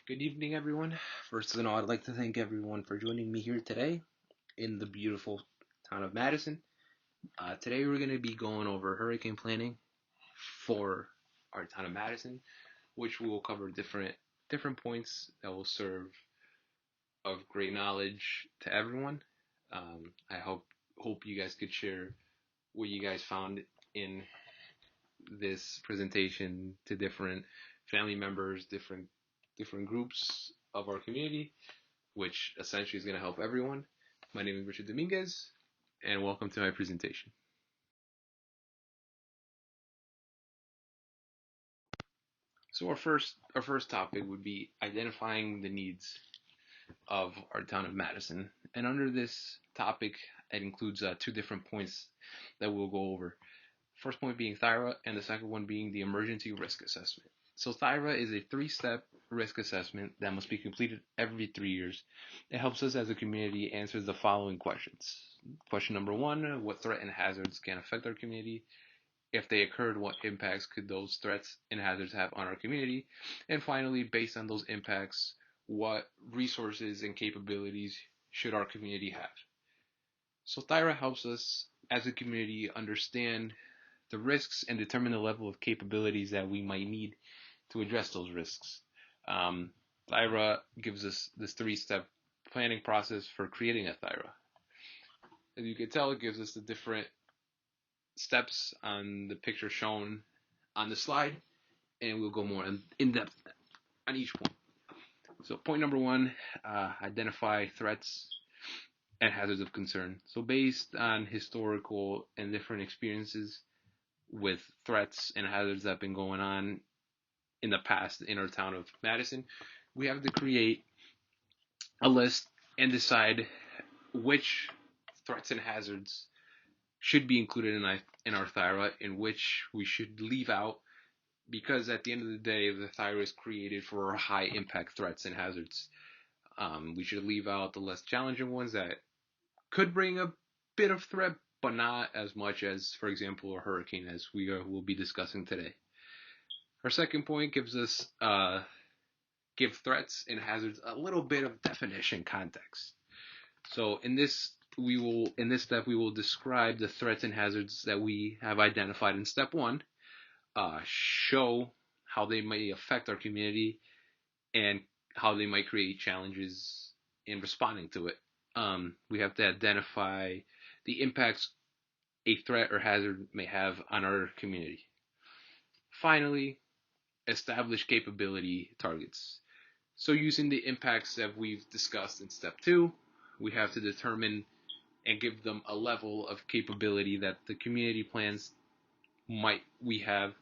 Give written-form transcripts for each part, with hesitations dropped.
Good evening, everyone. First of all, I'd like to thank everyone for joining me here today in the beautiful town of Madison. Today, we're going to be going over hurricane planning for our town of Madison, which we will cover different points that will serve of great knowledge to everyone. I hope you guys could share what you guys found in this presentation to different family members, different groups of our community, which essentially is going to help everyone. My name is Richard Dominguez, and welcome to my presentation. So our first topic would be identifying the needs of our town of Madison. And under this topic, it includes two different points that we'll go over. First point being THIRA, and the second one being the emergency risk assessment. So THIRA is a three-step risk assessment that must be completed every 3 years. It helps us as a community answer the following questions. Question number one, what threat and hazards can affect our community? If they occurred, what impacts could those threats and hazards have on our community? And finally, based on those impacts, what resources and capabilities should our community have? So THIRA helps us as a community understand the risks and determine the level of capabilities that we might need to address those risks. Um, THIRA gives us this three-step planning process for creating a THIRA. As you can tell, it gives us the different steps on the picture shown on the slide, and we'll go more in depth on each point. So point number one, identify threats and hazards of concern. So based on historical and different experiences with threats and hazards that have been going on in the past in our town of Madison, we have to create a list and decide which threats and hazards should be included in our THIRA and which we should leave out, because at the end of the day, the THIRA is created for high impact threats and hazards. We should leave out the less challenging ones that could bring a bit of threat, but not as much as, for example, a hurricane, as we will be discussing today. Our second point gives us give threats and hazards a little bit of definition context. So in this step we will describe the threats and hazards that we have identified in step one, show how they may affect our community and how they might create challenges in responding to it. We have to identify the impacts a threat or hazard may have on our community. Finally, establish capability targets. So using the impacts that we've discussed in step two, we have to determine and give them a level of capability that the community plans we have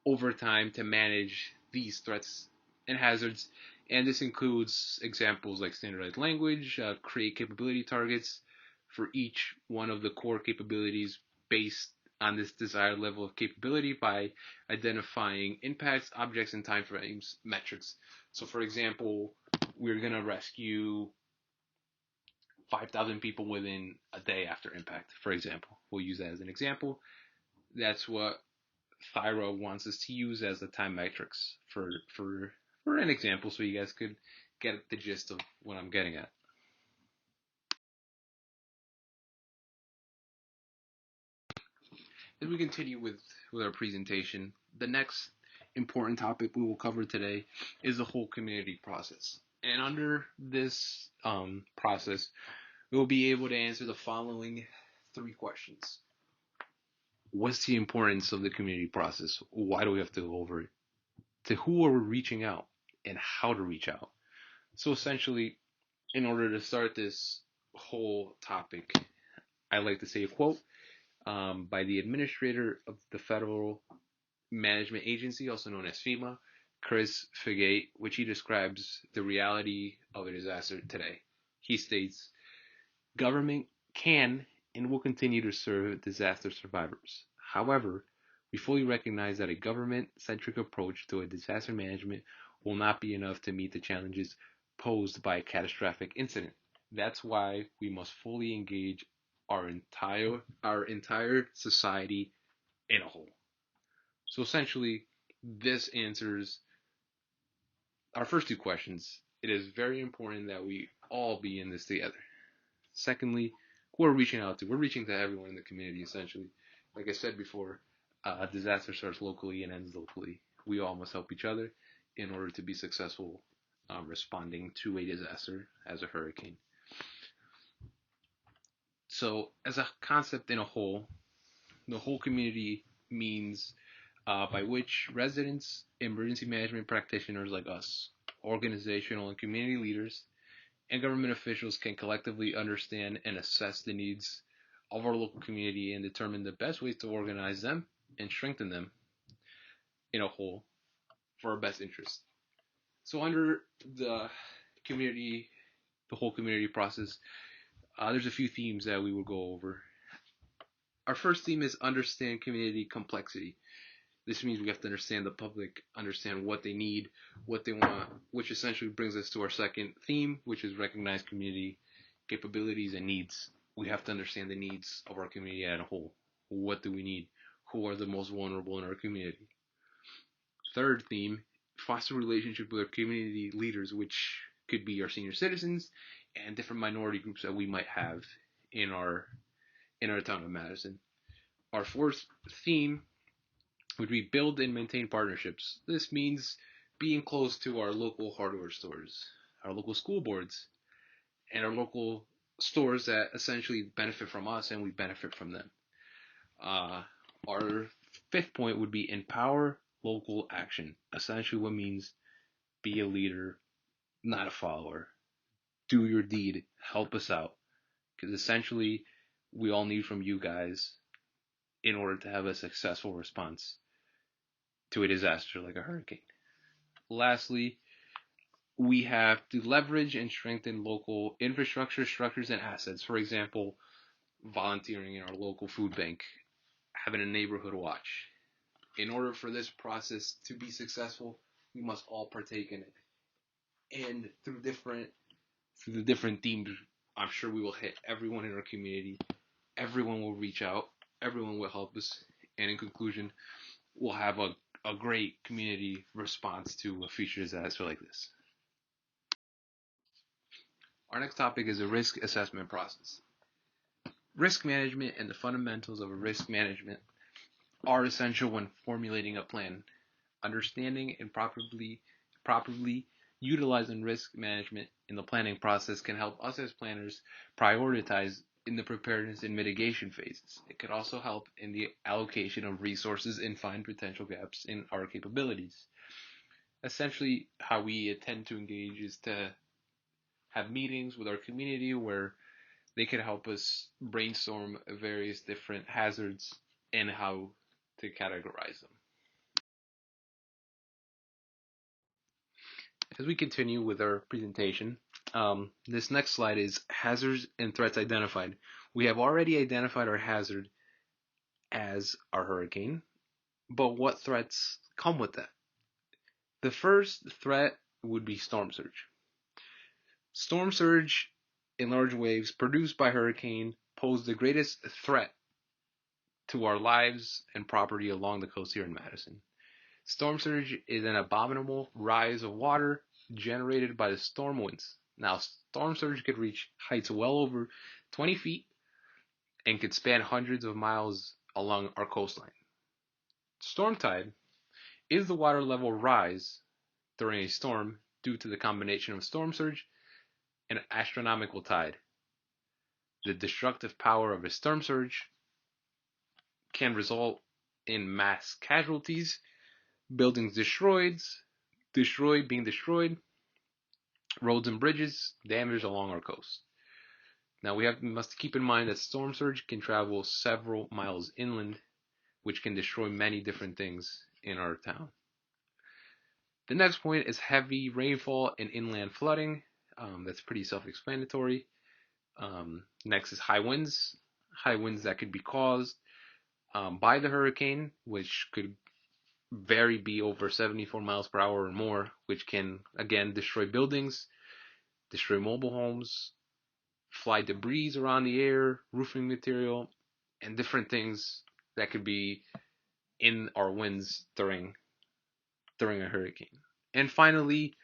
over time to manage these threats and hazards. And this includes examples like standardized language, create capability targets for each one of the core capabilities based on this desired level of capability by identifying impacts, objects, and timeframes metrics. So, for example, we're going to rescue 5,000 people within a day after impact, for example. We'll use that as an example. That's what THIRA wants us to use as the time metrics for an example, so you guys could get the gist of what I'm getting at. As we continue with our presentation, the next important topic we will cover today is the whole community process. And under this process, we will be able to answer the following three questions. What's the importance of the community process? Why do we have to go over it? To who are we reaching out and how to reach out? So essentially, in order to start this whole topic, I like to say a quote by the administrator of the Federal Management Agency, also known as FEMA, Chris Figate, which he describes the reality of a disaster today. He states, government can and will continue to serve disaster survivors. However, we fully recognize that a government-centric approach to a disaster management will not be enough to meet the challenges posed by a catastrophic incident. That's why we must fully engage our entire society in a whole. So essentially, this answers our first two questions, it is very important that we all be in this together. Secondly, who are we reaching out to? We're reaching to everyone in the community, essentially. Like I said before, a disaster starts locally and ends locally. We all must help each other in order to be successful responding to a disaster as a hurricane. So, as a concept in a whole, the whole community means by which residents, emergency management practitioners like us, organizational and community leaders, and government officials can collectively understand and assess the needs of our local community and determine the best ways to organize them and strengthen them in a whole for our best interest. So, under the community, the whole community process, there's a few themes that we will go over. Our first theme is understand community complexity. This means we have to understand the public, understand what they need, what they want, which essentially brings us to our second theme, which is recognize community capabilities and needs. We have to understand the needs of our community as a whole. What do we need? Who are the most vulnerable in our community? Third theme, foster relationship with our community leaders, which could be our senior citizens and different minority groups that we might have in our town of Madison. Our fourth theme would be build and maintain partnerships. This means being close to our local hardware stores, our local school boards, and our local stores that essentially benefit from us and we benefit from them. Our fifth point would be empower local action. Essentially, what means be a leader, not a follower. Do your deed. Help us out. Because essentially, we all need from you guys in order to have a successful response to a disaster like a hurricane. Lastly, we have to leverage and strengthen local infrastructure, structures, and assets. For example, volunteering in our local food bank, having a neighborhood watch. In order for this process to be successful, we must all partake in it. And through the different themes, I'm sure we will hit everyone in our community. Everyone will reach out. Everyone will help us. And in conclusion, we'll have a great community response to a future disaster like this. Our next topic is a risk assessment process. Risk management and the fundamentals of a risk management are essential when formulating a plan. Understanding and properly utilizing risk management in the planning process can help us as planners prioritize in the preparedness and mitigation phases. It could also help in the allocation of resources and find potential gaps in our capabilities. Essentially, how we intend to engage is to have meetings with our community where they can help us brainstorm various different hazards and how to categorize them. As we continue with our presentation, this next slide is hazards and threats identified. We have already identified our hazard as our hurricane, but what threats come with that? The first threat would be storm surge. Storm surge in large waves produced by hurricane pose the greatest threat to our lives and property along the coast here in Madison. Storm surge is an abominable rise of water generated by the storm winds. Now, storm surge could reach heights well over 20 feet and could span hundreds of miles along our coastline. Storm tide is the water level rise during a storm due to the combination of storm surge and astronomical tide. The destructive power of a storm surge can result in mass casualties, buildings being destroyed, roads and bridges damaged along our coast. Now we must keep in mind that storm surge can travel several miles inland, which can destroy many different things in our town. The next point is heavy rainfall and inland flooding. That's pretty self-explanatory. Next is high winds. High winds that could be caused by the hurricane, which could be over 74 miles per hour or more, which can again destroy buildings, destroy mobile homes, fly debris around the air, roofing material, and different things that could be in our winds during a hurricane. And finally,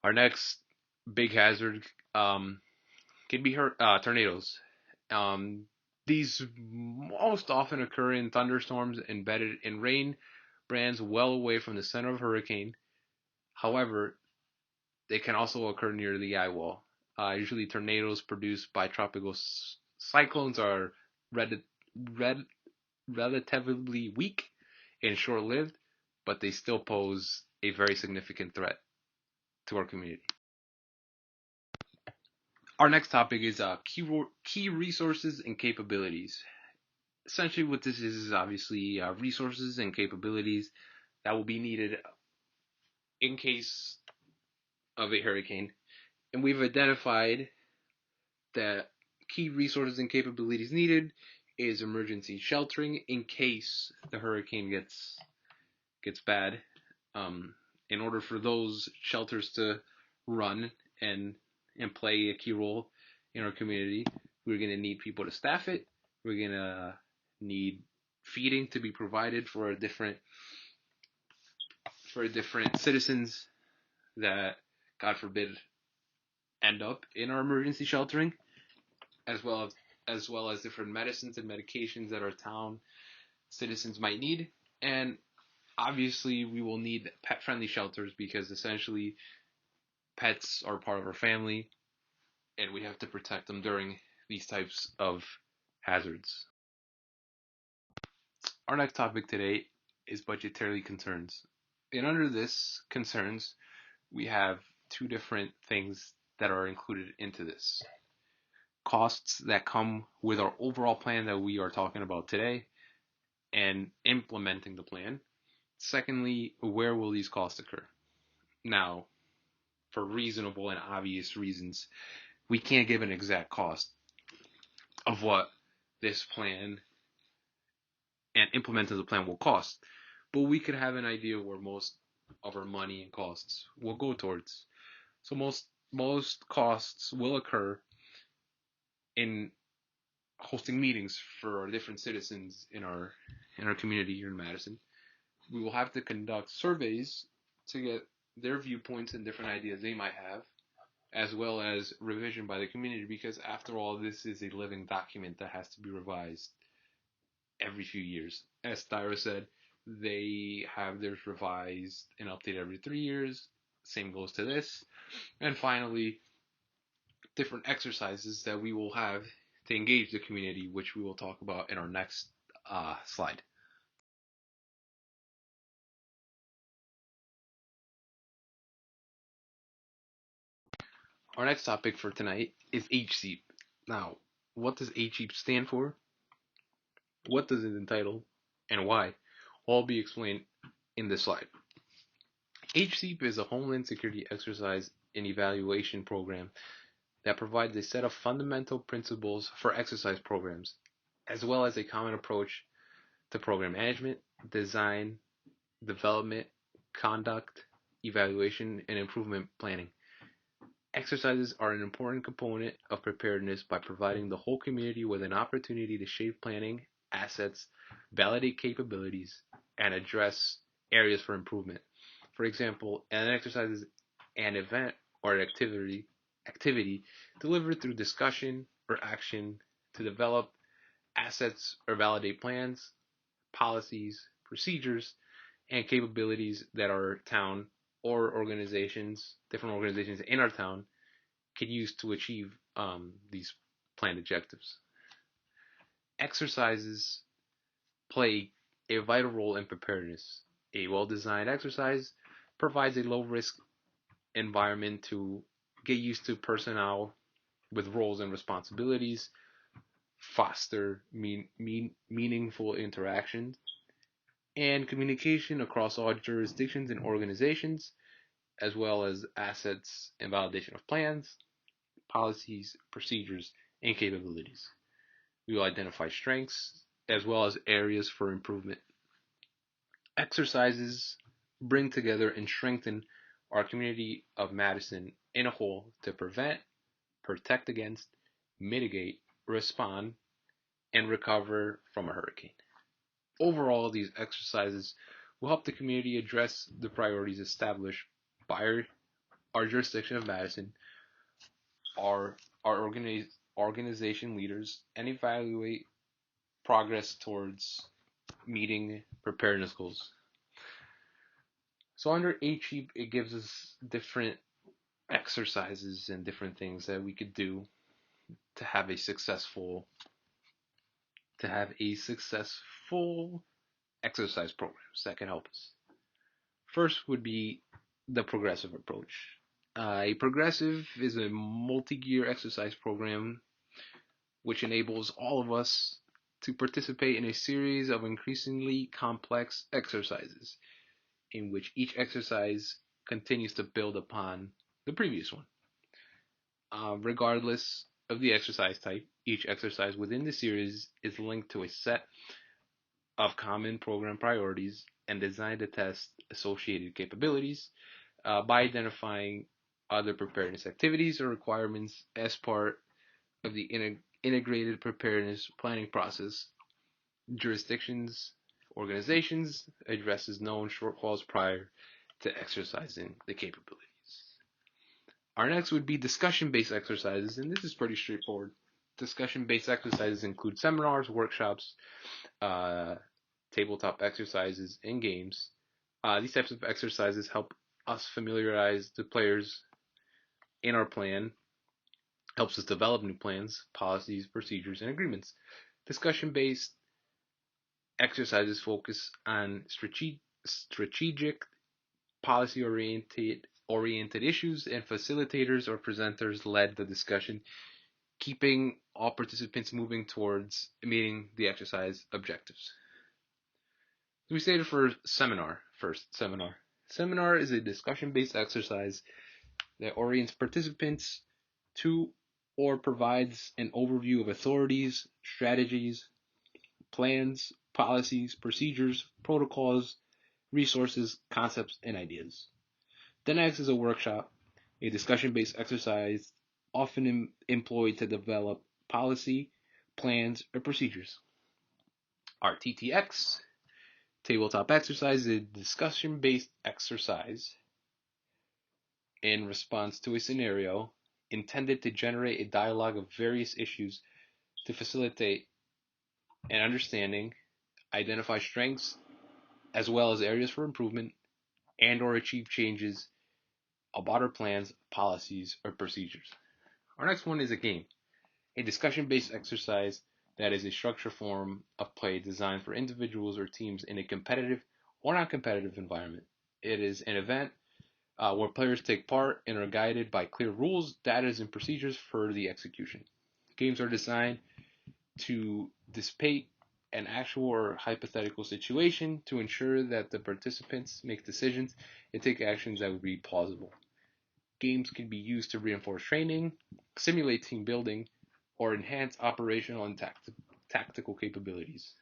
our next big hazard can be tornadoes. Um, these most often occur in thunderstorms embedded in rain bands well away from the center of a hurricane. However, they can also occur near the eye wall. Usually, tornadoes produced by tropical cyclones are red, red, relatively weak and short lived, but they still pose a very significant threat to our community. Our next topic is key resources and capabilities. Essentially, what this is obviously resources and capabilities that will be needed in case of a hurricane. And we've identified that key resources and capabilities needed is emergency sheltering in case the hurricane gets bad. Um, in order for those shelters to run and and play a key role in our community, we're going to need people to staff it. We're going to need feeding to be provided for different citizens that, God forbid, end up in our emergency sheltering, as well as different medicines and medications that our town citizens might need. And obviously, we will need pet-friendly shelters because essentially pets are part of our family, and we have to protect them during these types of hazards. Our next topic today is budgetary concerns. And under this concerns, we have two different things that are included into this. Costs that come with our overall plan that we are talking about today and implementing the plan. Secondly, where will these costs occur? Now, for reasonable and obvious reasons, we can't give an exact cost of what this plan and implementing the plan will cost, but we could have an idea where most of our money and costs will go towards. So most costs will occur in hosting meetings for our different citizens in our community here in Madison. We will have to conduct surveys to get their viewpoints and different ideas they might have, as well as revision by the community, because after all, this is a living document that has to be revised every few years. As Tyra said, they have theirs revised and updated every 3 years. Same goes to this. And finally, different exercises that we will have to engage the community, which we will talk about in our next slide. Our next topic for tonight is HSEEP. Now, what does HSEEP stand for? What does it entitle? And why? All be explained in this slide. HSEEP is a Homeland Security exercise and evaluation program that provides a set of fundamental principles for exercise programs, as well as a common approach to program management, design, development, conduct, evaluation, and improvement planning. Exercises are an important component of preparedness by providing the whole community with an opportunity to shape planning, assets, validate capabilities, and address areas for improvement. For example, an exercise is an event or activity delivered through discussion or action to develop assets or validate plans, policies, procedures, and capabilities that our town or different organizations in our town, can use to achieve these planned objectives. Exercises play a vital role in preparedness. A well-designed exercise provides a low-risk environment to get used to personnel with roles and responsibilities, foster meaningful interactions, and communication across all jurisdictions and organizations, as well as assets and validation of plans, policies, procedures, and capabilities. We will identify strengths as well as areas for improvement. Exercises bring together and strengthen our community of Madison in a whole to prevent, protect against, mitigate, respond, and recover from a hurricane. Overall, these exercises will help the community address the priorities established by our jurisdiction of Madison, our organization leaders, and evaluate progress towards meeting preparedness goals. So under HEAP, it gives us different exercises and different things that we could do to have a successful exercise programs that can help us. First would be the progressive approach. A progressive is a multi-gear exercise program which enables all of us to participate in a series of increasingly complex exercises in which each exercise continues to build upon the previous one. Regardless of the exercise type, each exercise within the series is linked to a set of common program priorities and designed to test associated capabilities by identifying other preparedness activities or requirements as part of the integrated preparedness planning process. Jurisdictions, organizations addresses known shortfalls prior to exercising the capabilities. Our next would be discussion-based exercises, and this is pretty straightforward. Discussion-based exercises include seminars, workshops, uh, tabletop exercises, and games. These types of exercises help us familiarize the players in our plan, helps us develop new plans, policies, procedures, and agreements. Discussion-based exercises focus on strategic, policy-oriented issues, and facilitators or presenters led the discussion, keeping all participants moving towards meeting the exercise objectives. So we stated for seminar first. Seminar is a discussion-based exercise that orients participants to or provides an overview of authorities, strategies, plans, policies, procedures, protocols, resources, concepts, and ideas. The next is a workshop, a discussion-based exercise often employed to develop policy, plans, or procedures. Our TTX, tabletop exercise, is a discussion-based exercise in response to a scenario intended to generate a dialogue of various issues to facilitate an understanding, identify strengths as well as areas for improvement, and or achieve changes about our plans, policies, or procedures. Our next one is a game, a discussion-based exercise that is a structured form of play designed for individuals or teams in a competitive or non-competitive environment. It is an event where players take part and are guided by clear rules, data, and procedures for the execution. Games are designed to dissipate an actual or hypothetical situation to ensure that the participants make decisions and take actions that would be plausible. Games can be used to reinforce training, simulate team building, or enhance operational and tactical capabilities.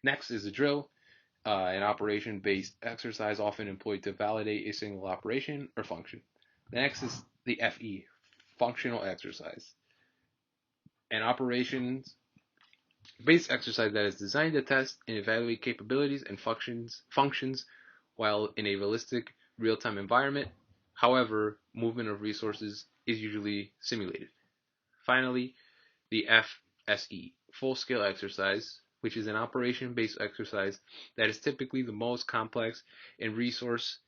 Next is a drill, an operation-based exercise often employed to validate a single operation or function. The next is the FE, functional exercise, an operations-based exercise that is designed to test and evaluate capabilities and functions while in a realistic real-time environment. However, movement of resources is usually simulated. Finally, the FSE, full-scale exercise, which is an operation-based exercise that is typically the most complex and resource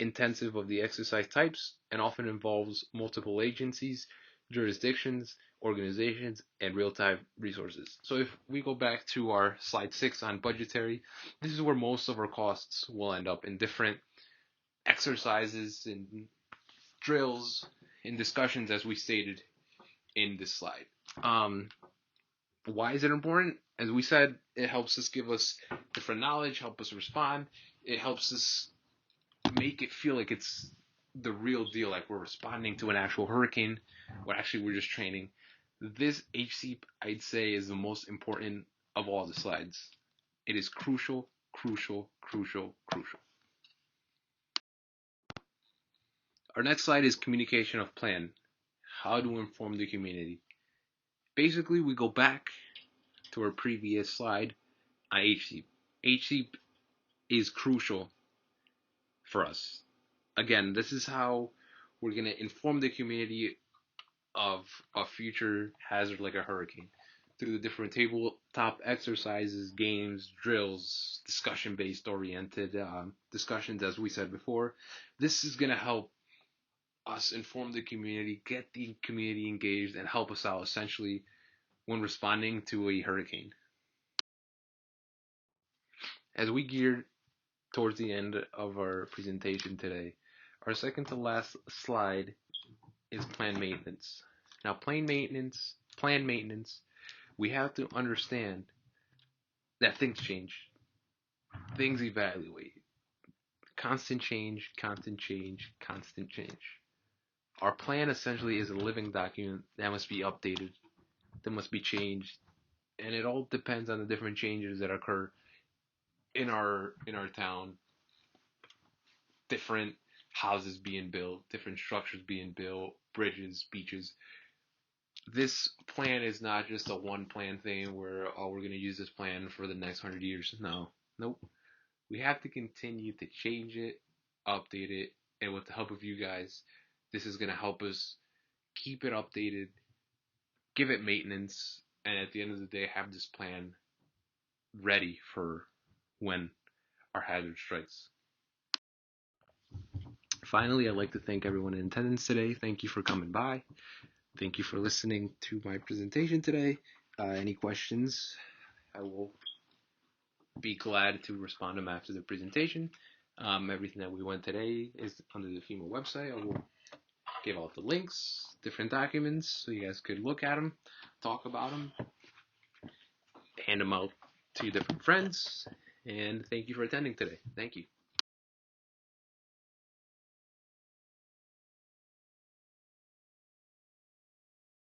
intensive of the exercise types and often involves multiple agencies, jurisdictions, organizations, and real-time resources. So if we go back to our slide 6 on budgetary, this is where most of our costs will end up in different exercises and drills and discussions as we stated in this slide. Why is it important? As we said, it helps us give us different knowledge, help us respond. It helps us make it feel like it's the real deal, like we're responding to an actual hurricane, when actually we're just training. This HCEP, I'd say, is the most important of all the slides. It is crucial, crucial, crucial, crucial. Our next slide is communication of plan. How to inform the community. Basically, we go back to our previous slide on HCEP. HCEP is crucial for us. Again, this is how we're going to inform the community of a future hazard like a hurricane through the different tabletop exercises, games, drills, discussion based oriented discussions, as we said before. This is going to help us inform the community, get the community engaged, and help us out essentially when responding to a hurricane. As we gear towards the end of our presentation today, our second to last slide is planned maintenance. Now, planned maintenance, we have to understand that things change, things evaluate, constant change, constant change, constant change. Our plan essentially is a living document that must be updated, that must be changed, and it all depends on the different changes that occur in our town. Different houses being built, different structures being built, bridges, beaches. This plan is not just a one plan thing where we're going to use this plan for the next 100 years. No, nope. We have to continue to change it, update it, and with the help of you guys, this is going to help us keep it updated, give it maintenance, and at the end of the day, have this plan ready for when our hazard strikes. Finally, I'd like to thank everyone in attendance today. Thank you for coming by. Thank you for listening to my presentation today. Any questions, I will be glad to respond to them after the presentation. Everything that we went today is under the FEMA website. I will give out the links, different documents, so you guys could look at them, talk about them, hand them out to your different friends. And thank you for attending today. Thank you.